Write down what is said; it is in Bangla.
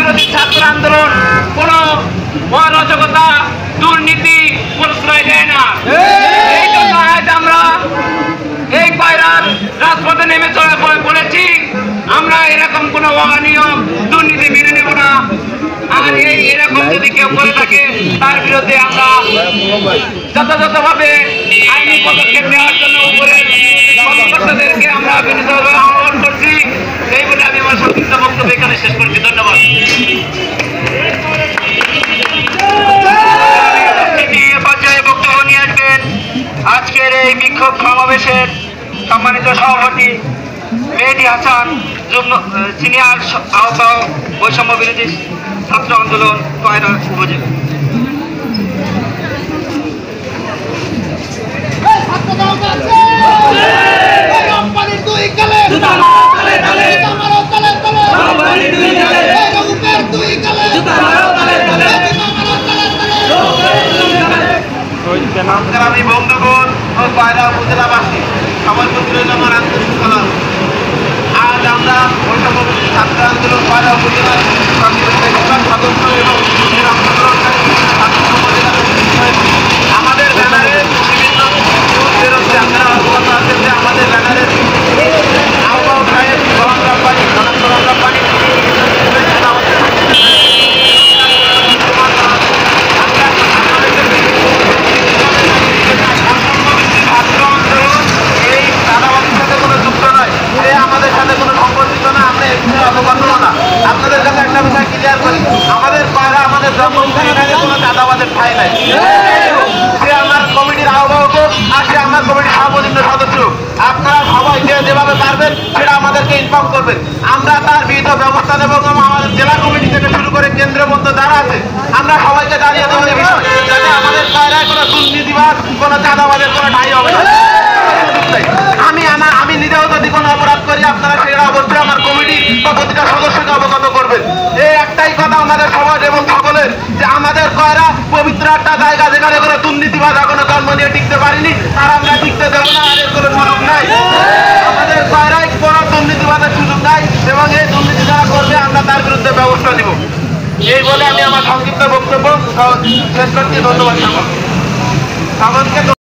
বিরোধী ছাত্র আন্দোলন কোন অরাজকতা দুর্নীতি প্রশ্রয় দেয় না। এই জন্য আজ আমরা এই পায়রার রাজপথে নেমে পড়েছি। আমরা এরকম কোন অনিয়ম দুর্নীতি মেনে নেব না। আর এরকম যদি কেউ করে থাকে তার বিরুদ্ধে আমরা যথাযথভাবে আইনি পদক্ষেপ নেওয়ার জন্য উপরের কর্মকর্তাদেরকে আমরা বিনীতভাবে আহ্বান করছি। এই বলে আমি আমার সংক্ষিপ্ত বক্তব্য এখানে শেষ করছি। ধন্যবাদ। পর্যায়ে বক্তব্য নিয়ে আসবেন আজকের এই বিক্ষোভ সমাবেশের সম্মানিত সভাপতি মেহেদী হাসান, সিনিয়র আহ্বায়ক, বৈষম্য বিরোধী ছাত্র আন্দোলন পায়রা উপজেলা। আমি বন্ধুগণ ও পায়রা উপজেলাবাসী সবার প্রতি রইল আমার আন্তরিক সালাম। আজ আমরা বৈষম্য বিরোধী ছাত্র আন্দোলন পায়রা উপজেলার সদস্য এবং আমাদের ব্যানারে বিভিন্ন বেরোচ্ছে। আপনারা অবগত আছেন যে আমাদের ব্যানারে আহ্বায়ক সাহেব গরম কোম্পানি আপনাদের কাছে একটা বিষয় ক্লিয়ার করি, আমাদের পায়রা আমাদের কোনো চাঁদাবাদের ঠাঁই নাই। সে আমার কমিটির আহ্বায়ক আর সে আমার কমিটির সভাপতির সদস্য। আপনারা সবাই যেভাবে পারবেন সেটা আমাদেরকে ইনফর্ম করবেন। আমরা তার বিহিত ব্যবস্থা নেব এবং আমাদের জেলা কমিটি থেকে শুরু করে কেন্দ্র পর্যন্ত যারা আছে আমরা সবাইকে জানিয়ে দেবো এই বিষয়, যাতে আমাদের পায়রায় কোনো দুর্নীতিবাদ কোনো চাঁদাবাদের কোনো ঠাঁই হবে না। আমি নিজেও যদি কোনো অপরাধ করি আপনারা সেটা অবশ্যই আমার কমিটি বা প্রতিটা সদস্যকে অবগত করবেন। এই একটাই কথা আমাদের সমাজ এবং সকলের, যে আমাদের কয়রা পবিত্র একটা জায়গা যেখানে কোনো দুর্নীতিবাদ এখনো জন্ম নিয়ে টিকতে পারিনি, আর আমরা টিকতে দেবো না। আর এর কোনো সুযোগ নাই। আমাদের কয়রায় কোনো দুর্নীতিবাদের সুযোগ নাই এবং এই দুর্নীতি যারা করবে আমরা তার বিরুদ্ধে ব্যবস্থা নিব। এই বলে আমি আমার সংক্ষিপ্ত বক্তব্য শেষ করছি। ধন্যবাদ সকলকে।